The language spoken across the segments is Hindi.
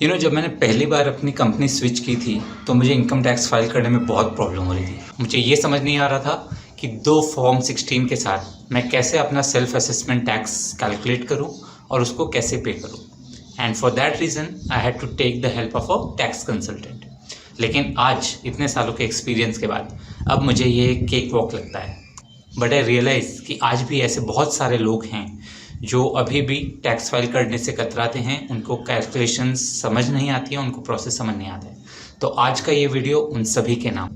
जब मैंने पहली बार अपनी कंपनी स्विच की थी तो मुझे इनकम टैक्स फाइल करने में बहुत प्रॉब्लम हो रही थी। मुझे ये समझ नहीं आ रहा था कि दो फॉर्म 16 के साथ मैं कैसे अपना सेल्फ असेसमेंट टैक्स कैलकुलेट करूं और उसको कैसे पे करूं। And for that reason I had to take the help of a tax consultant. लेकिन आज इतने सालों के एक्सपीरियंस के बाद अब मुझे ये केक वॉक लगता है। बट आई रियलाइज़ कि आज भी ऐसे बहुत सारे लोग हैं जो अभी भी टैक्स फाइल करने से कतराते हैं, उनको कैलकुलेशंस समझ नहीं आती हैं, उनको प्रोसेस समझ नहीं आता है। तो आज का ये वीडियो उन सभी के नाम,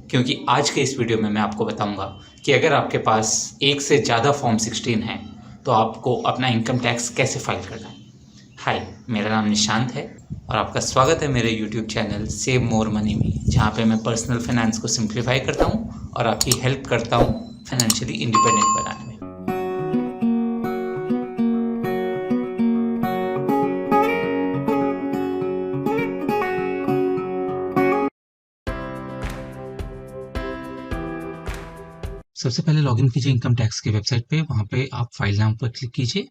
क्योंकि आज के इस वीडियो में मैं आपको बताऊंगा कि अगर आपके पास एक से ज़्यादा फॉर्म 16 है तो आपको अपना इनकम टैक्स कैसे फाइल करना है। हाय, मेरा नाम निशांत है और आपका स्वागत है मेरे YouTube channel save more money में, जहाँ पे मैं पर्सनल फाइनेंस को सिंप्लीफाई करता हूँ और आपकी हेल्प करता हूँ फाइनेंशियली इंडिपेंडेंट बनाने में। सबसे पहले लॉगिन कीजिए इनकम टैक्स की वेबसाइट पे। वहाँ पे आप फाइल नाम पर क्लिक कीजिए,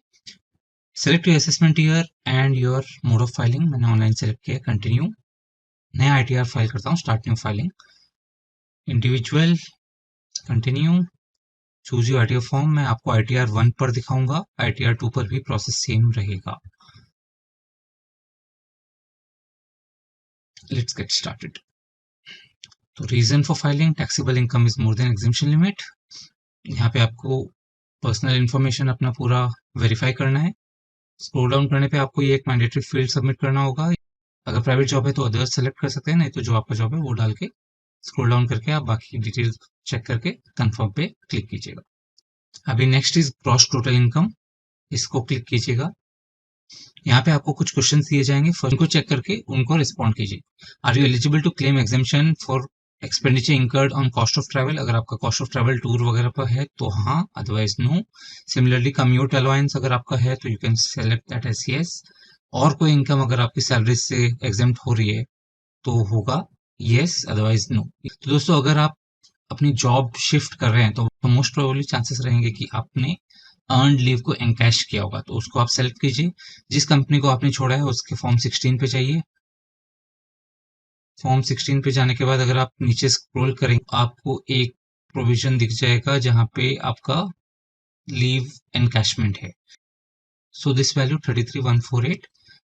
select your assessment year and your mode of filing. मैंने ऑनलाइन सेलेक्ट किया, कंटिन्यू। नया आईटीआर फाइल करता हूँ, start new filing, individual, continue. Choose your ITR form. मैं आपको आईटीआर 1 पर दिखाऊंगा, आईटीआर 2 पर भी प्रोसेस सेम रहेगा। Let's get started. तो reason for filing, taxable income is more than exemption limit. यहाँ पे आपको पर्सनल इन्फॉर्मेशन अपना पूरा वेरीफाई करना है। स्क्रॉल डाउन करने पे आपको ये एक मैंडेटरी फील्ड सबमिट करना होगा। अगर प्राइवेट जॉब है तो अदर्स सेलेक्ट कर सकते हैं, नहीं तो जो आपका जॉब है वो डाल के स्क्रॉल डाउन करके आप बाकी डिटेल्स चेक करके कंफर्म पे क्लिक कीजिएगा। अभी next is gross total income, इसको क्लिक कीजिएगा। यहाँ पे आपको कुछ क्वेश्चन दिए जाएंगे, फर्स्ट उनको चेक करके उनको रिस्पॉन्ड कीजिए। Are you eligible to claim exemption for expenditure incurred on cost of travel. अगर आपका कॉस्ट ऑफ ट्रैवल टूर वगैरह पर है तो हाँ, otherwise no. Similarly commute allowance अगर आपका है तो you can select that as yes. और कोई इनकम अगर आपकी सैलरी से एग्जेम्प्ट हो रही है तो होगा यस, अदरवाइज नो। तो दोस्तों, अगर आप अपनी जॉब शिफ्ट कर रहे हैं तो मोस्ट प्रोबेबली चांसेस रहेंगे कि आपने अर्नड लीव को एनकैश किया होगा, तो उसको आप सेलेक्ट कीजिए। जिस कंपनी को आपने छोड़ा है उसके फॉर्म 16 पे जाइए। फॉर्म 16 पे जाने के बाद अगर आप नीचे स्क्रॉल करें आपको एक प्रोविजन दिख जाएगा जहां पे आपका लीव एनकैशमेंट है। सो दिस वैल्यू 33148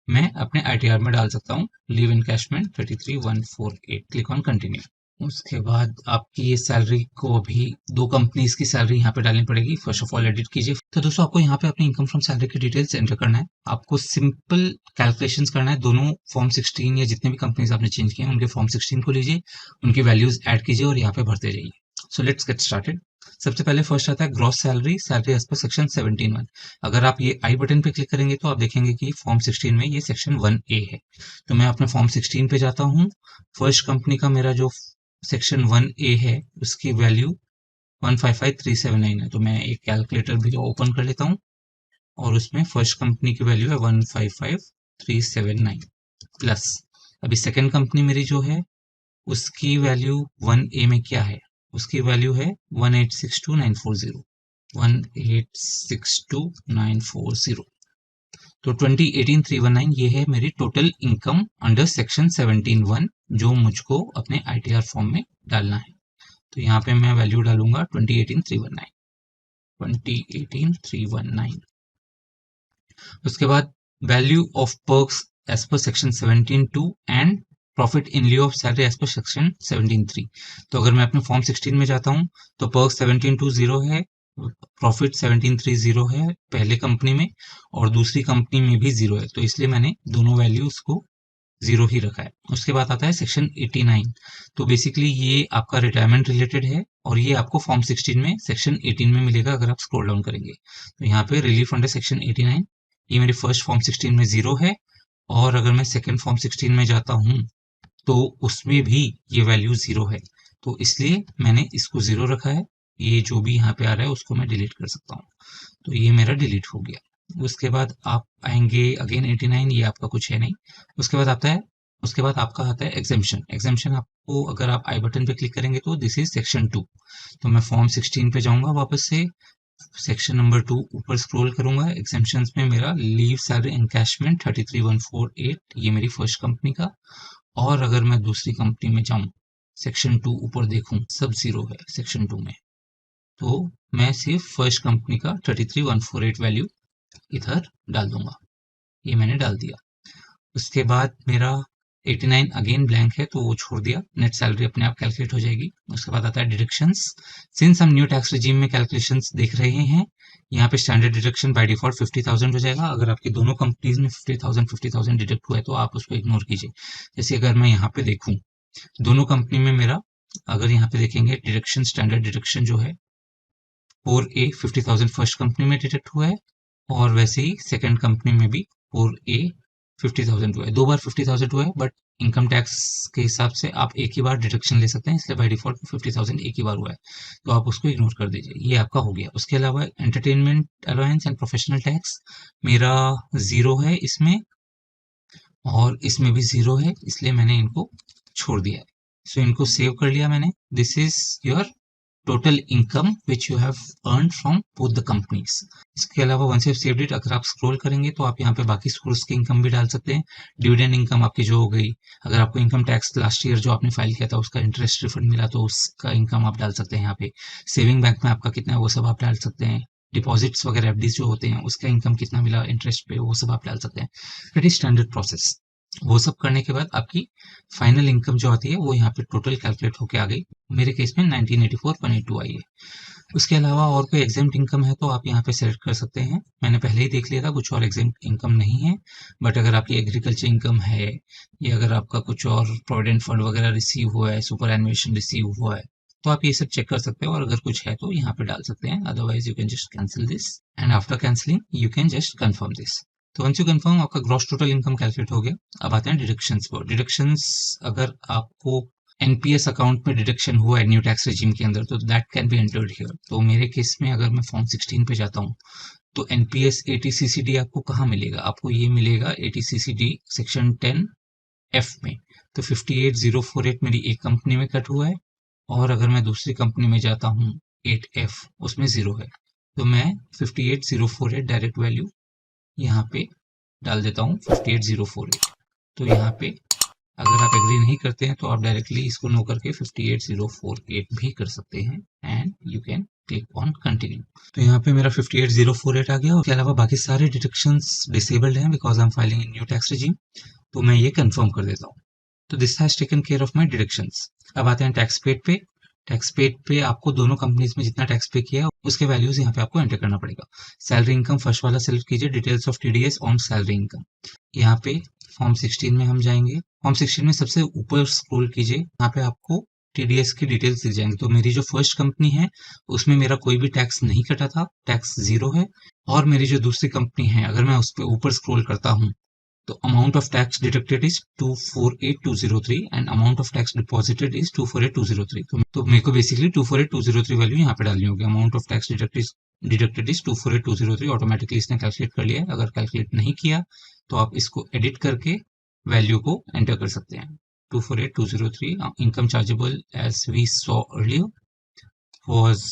मैं अपने आईटीआर में डाल सकता हूँ। Leave encashment 33148, click on continue. उसके बाद आपकी ये सैलरी को अभी दो कंपनीज की सैलरी यहाँ पे डालनी पड़ेगी। फर्स्ट ऑफ ऑल एडिट कीजिए। तो दोस्तों, आपको यहाँ पे अपनी इनकम फ्रॉम सैलरी की डिटेल्स एंटर करना है। आपको सिंपल कैलकुलेशंस करना है। दोनों फॉर्म 16 या जितने भी कंपनीज आपने चेंज किए हैं उनके फॉर्म 16 को लीजिए, उनकी वैल्यूज ऐड कीजिए और यहाँ पे भरते जाइए। So let's get started. सबसे पहले फर्स्ट आता है gross salary, salary as per section 17(1). अगर आप ये आई बटन पे क्लिक करेंगे तो आप देखेंगे कि फॉर्म 16 में ये सेक्शन 1A है। तो मैं अपने फॉर्म 16 पे जाता हूँ। फर्स्ट कंपनी का मेरा जो सेक्शन 1A है उसकी वैल्यू 155379 है। तो मैं एक कैलकुलेटर भी ओपन कर लेता हूँ और उसमें फर्स्ट कंपनी की वैल्यू है 155379 प्लस। अभी सेकेंड कंपनी मेरी जो है उसकी वैल्यू 1A में क्या है, उसकी वैल्यू है 1862940, 1862940। तो 2018-319 ये है मेरी टोटल इनकम अंडर सेक्शन 17(1) जो मुझको अपने आईटीआर फॉर्म में डालना है। तो यहाँ पे मैं वैल्यू डालूंगा 2018-319, 2018-319। उसके बाद value of perks as per section 17(2) and profit in lieu of salary as per section 17(3). तो अगर मैं अपने फॉर्म 16 में जाता हूँ तो पर्क्स 17(2) 0 है, प्रॉफिट 17(3) 0 है पहले कंपनी में और दूसरी कंपनी में भी 0 है। तो इसलिए मैंने दोनों वैल्यूज को 0 ही रखा है। उसके बाद आता है सेक्शन 89। तो बेसिकली ये आपका रिटायरमेंट रिलेटेड है और ये आपको फॉर्म 16 में सेक्शन 18 में मिलेगा अगर आप स्क्रॉल डाउन करेंगे। तो यहाँ पे रिलीफ अंडर सेक्शन 89, ये मेरे फर्स्ट फॉर्म 16 में 0 है। और अगर मैं सेकेंड फॉर्म 16 में जाता हूँ तो उसमें भी ये वैल्यू 0 है। तो इसलिए मैंने इसको 0 रखा है। ये जो भी यहाँ पे आ रहा है उसको मैं डिलीट कर सकता हूँ। तो ये मेरा डिलीट हो गया। उसके बाद आप आएंगे अगेन 89, ये आपका कुछ है नहीं। उसके बाद आपका आता है एग्जेम्पशन। एग्जेम्पशन आपको अगर आप आई बटन पे क्लिक करेंगे तो दिस इज सेक्शन 2। तो मैं फॉर्म 16 पे जाऊंगा वापस से सेक्शन नंबर 2 ऊपर स्क्रॉल करूंगा, एग्जेम्पशंस में मेरा लीव सैलरी एनकैशमेंट 33148 ये मेरी फर्स्ट कंपनी का। और अगर मैं दूसरी कंपनी में जाऊं, सेक्शन 2 ऊपर देखूं, सब जीरो है सेक्शन 2 में, तो मैं सिर्फ फर्स्ट कंपनी का 33148 वैल्यू इधर डाल दूंगा। ये मैंने डाल दिया। उसके बाद मेरा 89 अगेन ब्लैंक है तो वो छोड़ दिया, नेट सैलरी अपने आप कैलकुलेट हो जाएगी। उसके बाद आता है डिडक्शंस। सिंस हम न्यू टैक्स रिजीम में कैलकुलेशंस देख रहे हैं, यहाँ पे स्टैंडर्ड डिडक्शन बाय डिफॉल्ट 50,000 हो जाएगा। अगर आपकी दोनों कंपनीज में 50,000 डिडक्ट हुआ है तो आप उसको इग्नोर कीजिए। जैसे अगर मैं यहाँ पे देखूं, दोनों कंपनी में मेरा, अगर यहाँ पे देखेंगे डिडक्शन, स्टैंडर्ड डिडक्शन जो है 4A 50,000 फर्स्ट कंपनी में डिडक्ट हुआ है, और वैसे ही सेकंड कंपनी में भी 4A 50,000 हुआ है। 2 बार 50,000 हुआ है, बट इनकम टैक्स के हिसाब से आप एक ही बार डिडक्शन ले सकते हैं, इसलिए बाय डिफॉल्ट 50,000 एक ही बार हुआ है, तो आप उसको इग्नोर कर दीजिए। ये आपका हो गया। उसके अलावा entertainment allowance and professional tax मेरा 0 है इसमें, और इसमें भी 0 है, इसलिए मैंने इनको छोड़ दिया है। सो इनको सेव कर लिया मैंने। This is your total income which you have earn from both the companies. इसके अलावा once you have saved it, अगर आप स्क्रॉल करेंगे तो आप यहाँ पे बाकी सोर्स की इनकम भी डाल सकते हैं। डिविडेंड इनकम आपकी जो हो गई, अगर आपको इनकम टैक्स लास्ट ईयर जो आपने फाइल किया था उसका इंटरेस्ट रिफंड मिला तो उसका इनकम आप डाल सकते हैं यहाँ पे। सेविंग बैंक में आपका कितना है वो सब आप डाल सकते हैं। डिपॉजिट्स वगैरह एफडीज जो होते हैं उसका इनकम कितना मिला इंटरेस्ट पे, वो सब आप डाल सकते हैं। Very standard process. वो सब करने के बाद आपकी फाइनल इनकम जो आती है वो यहाँ पे टोटल कैलकुलेट होके आ गई। मेरे केस में 1984,182 आई है। उसके अलावा और कोई एग्जेम्प्ट इनकम है तो आप यहाँ पे सेलेक्ट कर सकते हैं। मैंने पहले ही देख लिया था, कुछ और एग्जेम्प्ट इनकम नहीं है। बट अगर आपकी एग्रीकल्चर इनकम है, या अगर आपका कुछ और प्रोविडेंट फंड वगैरह रिसीव हुआ है, सुपर एनुएशन रिसीव हुआ है, तो आप ये सब चेक कर सकते हो, और अगर कुछ है तो यहाँ पे डाल सकते हैं। Otherwise you can just cancel this, and after cancelling you can just confirm this. तो वंस यू कंफर्म, आपका ग्रॉस टोटल इनकम कैलकुलेट हो गया। अब आते हैं डिडक्शंस पर। डिडक्शंस, अगर आपको एनपीएस अकाउंट में डिडक्शन हुआ है न्यू टैक्स रेजिम के अंदर, तो that can be entered here. तो मेरे केस में अगर मैं फॉर्म 16 पे जाता हूँ तो एनपीएस एटीसीसीडी आपको कहाँ मिलेगा? आपको ये मिलेगा एटीसीसीडी सेक्शन 10 एफ में। तो 58,048 मेरी एक कंपनी में कट हुआ है, और अगर मैं दूसरी कंपनी में जाता हूँ 8F, उसमें 0 है। तो मैं 58,048 डायरेक्ट वैल्यू यहाँ पे डाल देता हूँ 58,048। तो यहाँ पे अगर आप एग्री नहीं करते हैं तो आप डायरेक्टली इसको नो करके 58,048 भी कर सकते हैं, and you can click on continue. तो यहाँ पे मेरा 58,048 आ गया। उसके अलावा बाकी सारे डिडक्शंस डिसेबल्ड हैं because I am filing in new tax regime, तो मैं ये कंफर्म कर देता हूँ। तो this has taken care of my deductions. अब आते हैं टैक्स पेड पे। टैक्स पेड पे आपको दोनों कंपनीज में जितना टैक्स पे किया है उसके वैल्यूज यहाँ पे आपको एंटर करना पड़ेगा। सैलरी इनकम फर्स्ट वाला सेलेक्ट कीजिए, details of TDS on salary income. यहाँ पे फॉर्म 16 में हम जाएंगे। फॉर्म 16 में सबसे ऊपर स्क्रॉल कीजिए, यहाँ पे आपको टीडीएस की डिटेल्स दिख जाएंगे। तो मेरी जो फर्स्ट कंपनी है उसमें मेरा कोई भी टैक्स नहीं कटा था, टैक्स 0 है। और मेरी जो दूसरी कंपनी है, अगर मैं उस पर ऊपर स्क्रॉल करता हूँ तो amount of tax deducted is 248,203 and amount of tax deposited is 248,203। तो मेरे को बेसिकली 248,203 वैल्यू यहाँ पे डालनी होगी। Amount of tax deducted is 248,203 automatically इसने कैलकुलेट कर लिया है। अगर कैलकुलेट नहीं किया तो आप इसको एडिट करके वैल्यू को एंटर कर सकते हैं। 248,203 income chargeable as we saw earlier was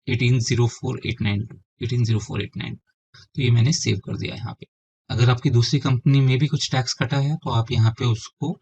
18,04,892। तो ये मैंने सेव कर दिया यहाँ पे। अगर आपकी दूसरी कंपनी में भी कुछ टैक्स कटा है तो आप यहाँ पे उसको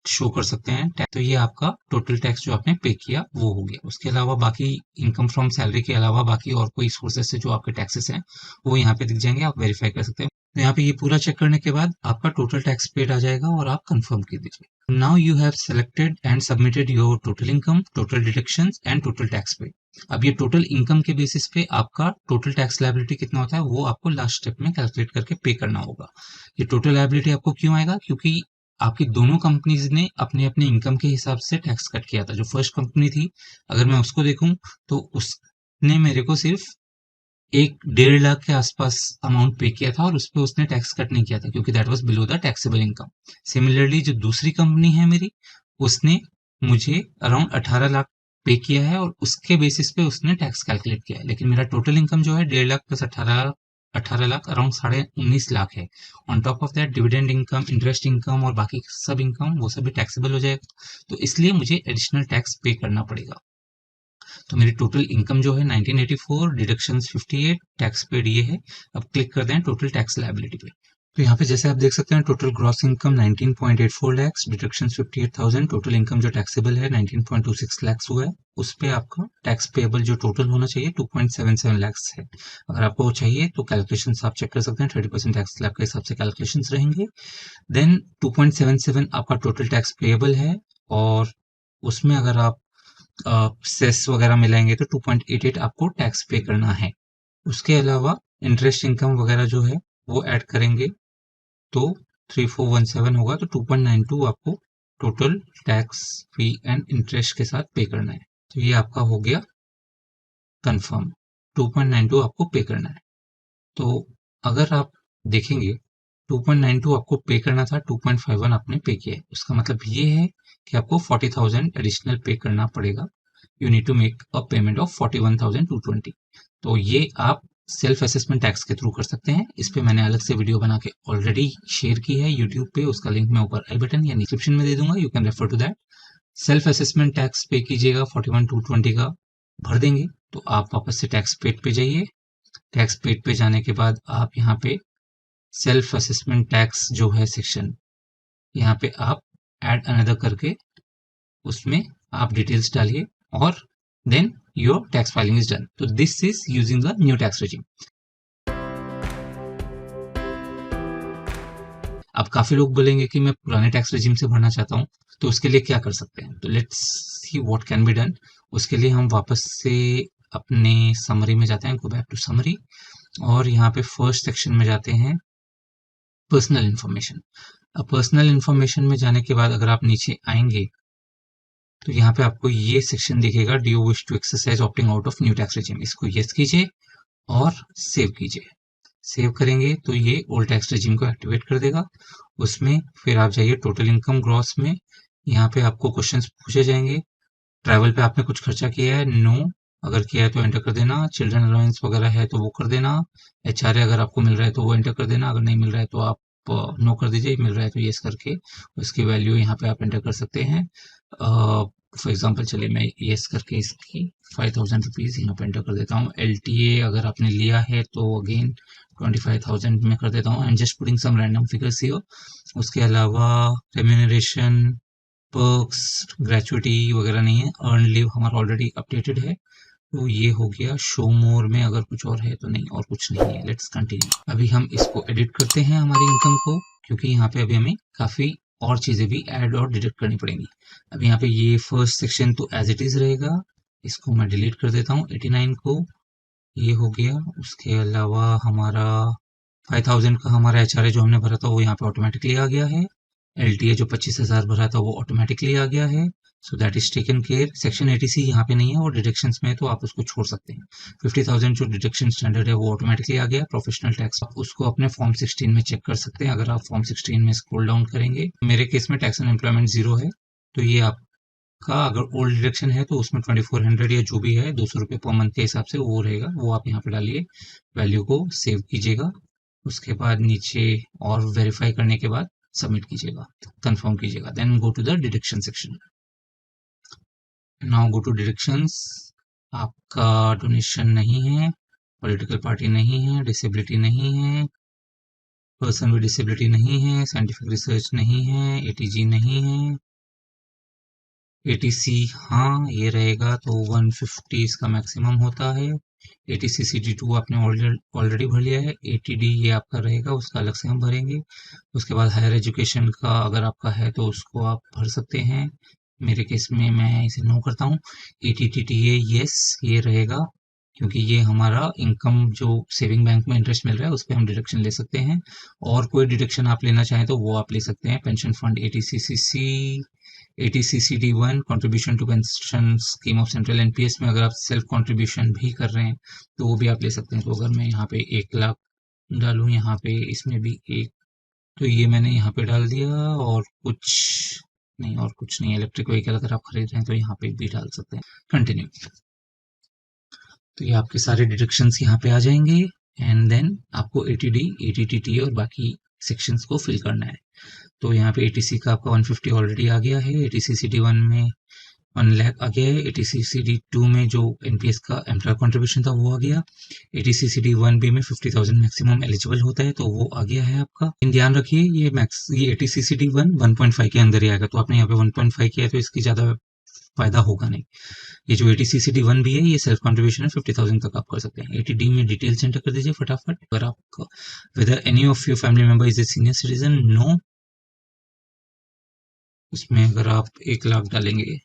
शो कर सकते हैं। तो ये आपका टोटल टैक्स जो आपने पे किया वो हो गया। उसके अलावा बाकी इनकम फ्रॉम सैलरी के अलावा बाकी और कोई सोर्सेस से जो आपके टैक्सेस हैं वो यहाँ पे दिख जाएंगे, आप वेरीफाई कर सकते हैं। तो यहाँ पे ये पूरा चेक करने के बाद आपका टोटल टैक्स पेड आ जाएगा और आप कंफर्म कर दीजिए। Now you have selected and submitted your total income, total deductions and total tax paid. अब ये टोटल इनकम के बेसिस पे आपका टोटल टैक्स लायबिलिटी कितना होता है वो आपको लास्ट स्टेप में कैलकुलेट करके पे करना होगा। ये टोटल लायबिलिटी आपको क्यों आएगा? क्योंकि आपकी दोनों कंपनीज ने अपने अपने इनकम के हिसाब से टैक्स कट किया था। जो फर्स्ट कंपनी थी, अगर मैं उसको देखूं तो उसने मेरे को सिर्फ 1.5 लाख के आसपास अमाउंट पे किया था और उस पर उसने टैक्स कट नहीं किया था क्योंकि that was below the taxable income. Similarly जो दूसरी कंपनी है मेरी, उसने मुझे अराउंड 18 लाख पे किया है और उसके बेसिस पे उसने टैक्स कैलकुलेट किया है। लेकिन मेरा टोटल इनकम जो है 1.5 लाख प्लस 18 लाख अराउंड 19.5 लाख है। On top of that dividend income, interest income और बाकी सब इनकम वो सब भी टैक्सेबल हो जाएगा, तो इसलिए मुझे एडिशनल टैक्स पे करना पड़ेगा। तो मेरी टोटल इनकम जो है 1984, डिडक्शंस 58, टैक्स पेड ये है। अब क्लिक करते हैं टोटल टैक्स लायबिलिटी पे। तो यहाँ पे जैसे आप देख सकते हैं total gross income 19.84 lakhs, deductions 58,000, total income जो टैक्सेबल है 19.26 लैक्स हुआ है। उस पे आपका टैक्स पेएबल जो टोटल होना चाहिए 2.77 लैक्स है। अगर आपको चाहिए तो कैलकुलेशंस आप चेक कर सकते हैं, 30% टैक्स स्लैब के हिसाब से कैलकुलेशंस रहेंगे। देन 2.77 आपका टोटल टैक्स पेएबल है, और उसमें अगर आप सेस वगैरह मिलाएंगे तो 2.88 आपको टैक्स पे करना है। उसके अलावा इंटरेस्ट इनकम वगैरह जो है वो ऐड करेंगे तो 3417 होगा, तो 2.92 आपको total tax fee and interest के साथ पे करना है। तो ये आपका हो गया कंफर्म, 2.92 आपको पे करना है। तो अगर आप देखेंगे 2.92 आपको पे करना था, 2.51 आपने पे किया है, उसका मतलब ये है कि आपको 40,000 एडिशनल पे करना पड़ेगा। You need to make a payment of 41,220। तो ये आप सेल्फ असेसमेंट टैक्स के थ्रू कर सकते हैं। इस पे मैंने अलग से वीडियो बना के ऑलरेडी शेयर की है यूट्यूब पे, उसका लिंक मैं ऊपर आई बटन या डिस्क्रिप्शन में दे दूंगा, you can refer to that. Self assessment tax pay कीजिएगा, 41,220 का भर देंगे तो आप वापस से टैक्स पेड पे जाइए। टैक्स पेड पे जाने के बाद आप यहाँ पे सेल्फ असेसमेंट टैक्स जो है सेक्शन, यहाँ पे आप ऐड अनदर करके उसमें आप डिटेल्स डालिए, और then your tax filing is done. तो this is using the new tax regime. अब काफी लोग बोलेंगे कि मैं पुराने टैक्स रेजिम से भरना चाहता हूँ, तो उसके लिए क्या कर सकते हैं। तो let's see what can be done. उसके लिए हम वापस से अपने समरी में जाते हैं, गो बैक टू समरी, और यहाँ पे फर्स्ट सेक्शन में जाते हैं पर्सनल इन्फॉर्मेशन। अब पर्सनल इन्फॉर्मेशन में जाने के बाद अगर आप नीचे आएंगे तो यहाँ पे आपको ये सेक्शन दिखेगा, do you wish to exercise opting out of new tax regime. इसको यस कीजिए और सेव कीजिए। सेव करेंगे तो ये ओल्ड टैक्स रेजिम को एक्टिवेट कर देगा। उसमें फिर आप जाइए टोटल इनकम ग्रॉस में, यहाँ पे आपको क्वेश्चंस पूछे जाएंगे। ट्रैवल पे आपने कुछ खर्चा किया है, नो, अगर किया है तो एंटर कर देना। चिल्ड्रन अलाउंस वगैरह है तो वो कर देना। एचआरए अगर आपको मिल रहा है तो वो एंटर कर देना, अगर नहीं मिल रहा है तो आप नो कर दीजिए, मिल रहा है तो यस करके उसकी वैल्यू यहाँ पे आप एंटर कर सकते हैं। फॉर एग्जाम्पल चलिए मैं यस करके इसकी 5,000 रुपीज़ यहाँ पे एंटर कर देता हूँ। एलटीए अगर आपने लिया है तो अगेन 25,000 में कर देता हूँ, and just putting some random figures here. उसके अलावा रेम्यूनरेशन, पर्क्स, ग्रेचुइटी वगैरह नहीं है। अर्न लीव हमारा ऑलरेडी अपडेटेड है, तो ये हो गया। शो मोर में अगर कुछ और है तो नहीं, और कुछ नहीं है। Let's continue. अभी हम इसको एडिट करते हैं हमारी इनकम को, क्योंकि यहाँ पे अभी हमें काफ़ी और चीज़ें भी ऐड और डिलीट करनी पड़ेंगी। अब यहाँ पे ये फर्स्ट सेक्शन तो एज इट इज़ रहेगा, इसको मैं डिलीट कर देता हूँ 89 को, ये हो गया। उसके अलावा हमारा 5,000 का हमारा एचआरए जो हमने भरा था वो यहाँ पे ऑटोमेटिकली आ गया है। एलटीए जो 25,000 भरा था वो ऑटोमेटिकली आ गया है, so that is taken care. Section 80C यहाँ पे नहीं है, वो डिडक्शंस में है तो आप उसको छोड़ सकते हैं। 50,000 जो डिडक्शन स्टैंडर्ड है वो ऑटोमेटिकली आ गया। प्रोफेशनल टैक्स आप उसको अपने फॉर्म 16 में चेक कर सकते हैं, अगर आप फॉर्म 16 में स्क्रॉल डाउन करेंगे। मेरे केस में टैक्स एंड एम्प्लॉयमेंट 0 है, तो ये आपका अगर ओल्ड डिडक्शन है तो उसमें 2400 या जो भी है 200 रुपये पर मंथ के हिसाब से वो रहेगा, वो आप यहाँ पे डालिए, वैल्यू को सेव कीजिएगा। उसके बाद नीचे और वेरीफाई करने के बाद सबमिट कीजिएगा, कंफर्म कीजिएगा, then go to the deduction section. Now go to deductions. आपका डोनेशन नहीं है, पॉलिटिकल पार्टी नहीं है, डिसेबिलिटी नहीं है, पर्सन विद डिसेबिलिटी नहीं है, साइंटिफिक रिसर्च नहीं है, एटीजी नहीं है, एटीसी हाँ ये रहेगा तो 150 इसका मैक्सिमम होता है। एटीसी CD2 आपने ऑलरेडी भर लिया है। एटीडी ये आपका रहेगा, उसका अलग से हम भरेंगे। उसके बाद हायर एजुकेशन का अगर आपका है तो उसको आप भर सकते हैं, मेरे केस में मैं इसे नो करता हूँ। ATTTA यस ये रहेगा, क्योंकि ये हमारा इनकम जो सेविंग बैंक में इंटरेस्ट मिल रहा है उस पर हम डिडक्शन ले सकते हैं। और कोई डिडक्शन आप लेना चाहें तो वो आप ले सकते हैं। Pension fund ATCCC, ATCCD1 contribution to pension scheme of central NPS में अगर आप सेल्फ कंट्रीब्यूशन भी कर रहे हैं तो वो भी आप ले सकते हैं। तो अगर मैं यहाँ पे 1 लाख डालूं, यहाँ पे इसमें भी एक, तो ये मैंने यहाँ पे डाल दिया, और कुछ नहीं, और कुछ नहीं। इलेक्ट्रिक व्हीकल अगर आप खरीद रहे हैं तो यहाँ पे भी डाल सकते हैं। कंटिन्यू। तो ये आपके सारे डिडक्शंस यहाँ पे आ जाएंगे, एंड देन आपको ATD, ATTT और बाकी सेक्शंस को फिल करना है। तो यहाँ पे ATC का आपका 150 ऑलरेडी आ गया है। ATC CD1 में 1 लाख आ गया है। ATCCD 2 में जो NPS का एम्प्लॉयर कंट्रीब्यूशन था वो आ गया। ATCCD 1B में 50,000 मैक्सिमम एलिजिबल होता है तो वो आ गया है आपका। ध्यान रखिए ये ATCCD 1 1.5 के अंदर ही आएगा, तो आपने यहाँ पे 1.5 किया तो इसकी ज्यादा फायदा होगा नहीं। ये जो ATCCD 1 भी है ये सेल्फ कंट्रीब्यूशन है, 50,000 तक आप कर सकते हैं। ATD में डिटेल्स एंटर कर दीजिए फटाफट। अगर आपका whether any of your family member is a senior citizen, no. उसमें अगर आप 1 लाख डालेंगे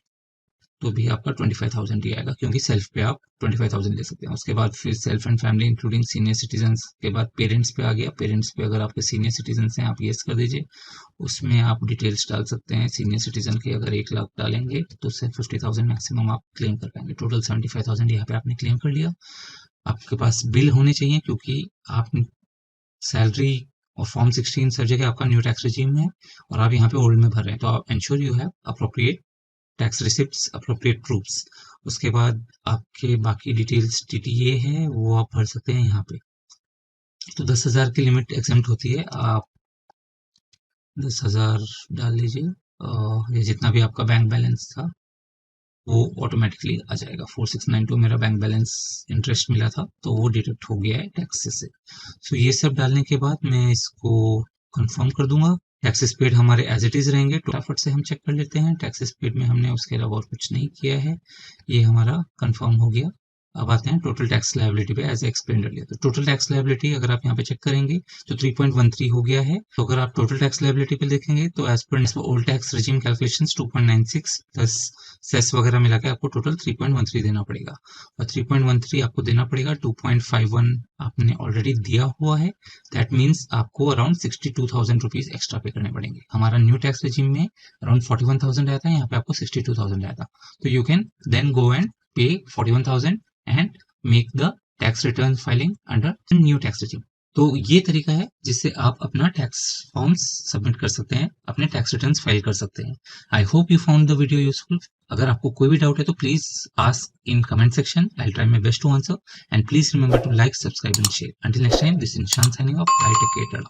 तो भी आपका 25,000 ही आएगा, क्योंकि सेल्फ पे आप 25,000 ले सकते हैं। उसके बाद फिर self and family including senior citizen के बाद पेरेंट्स पे आ गया। पेरेंट्स पे अगर आपके सीनियर सिटीजन हैं आप येस कर दीजिए। उसमें आप डिटेल्स डाल सकते हैं। सीनियर सिटीजन के अगर 1 लाख डालेंगे तो उससे 50,000 मैक्सिमम आप क्लेम कर पाएंगे। टोटल 75,000 यहाँ पे आपने क्लेम कर लिया। आपके पास बिल होने चाहिए, क्योंकि आप सैलरी और फॉर्म 16 सब जगह आपका न्यू टैक्स रिजीम है और आप यहाँ पे ओल्ड में भर रहे हैं, तो आप ensure you have appropriate tax receipts, appropriate proofs. उसके बाद आपके बाकी डिटेल्स TTA है वो आप भर सकते हैं यहाँ पे। तो 10,000 की लिमिट एग्जेम्प्ट होती है, आप 10,000 डाल लीजिए। ये जितना भी आपका बैंक बैलेंस था वो ऑटोमेटिकली आ जाएगा। 4692 मेरा बैंक बैलेंस इंटरेस्ट मिला था तो वो डिडक्ट हो गया है टैक्स से। सो ये सब डालने के बाद मैं इसको कंफर्म कर दूंगा। टैक्सेस पेड हमारे एज इट इज रहेंगे। फटाफट से हम चेक कर लेते हैं। टैक्सेस पेड में हमने उसके अलावा और कुछ नहीं किया है, ये हमारा कंफर्म हो गया। अब आते हैं टोटल टैक्स लायबिलिटी पे, एज एक्सप्लेन एर्लियर। तो टोटल टैक्स लायबिलिटी अगर आप यहाँ पे चेक करेंगे तो 3.13 हो गया है। तो अगर आप टोटल टैक्स लायबिलिटी पे देखेंगे तो as per old tax regime calculations 2.96 plus cess वगैरह मिला के आपको टोटल 3.13 देना पड़ेगा। और 3.13 आपको देना पड़ेगा, 2.51 आपने ऑलरेडी दिया हुआ है। दैट मीन्स आपको अराउंड 62,000 रुपीज एक्स्ट्रा पे करने पड़ेंगे। हमारा न्यू टैक्स रिजीम में अराउंड 41,000 रहता है, यहाँ पे आपको 62,000 रहता। तो you can then go and pay 41,000 and make the tax return filing under new tax regime। तो ये तरीका है जिससे आप अपना टैक्स फॉर्म्स सबमिट कर सकते हैं, अपने टैक्स रिटर्न्स फाइल कर सकते हैं। I hope you found the video useful. अगर आपको कोई भी डाउट है तो please ask in comment section, I will try my best to answer. And please remember to like, subscribe and share. Until next time, this is Nishant signing off. Bye, take care.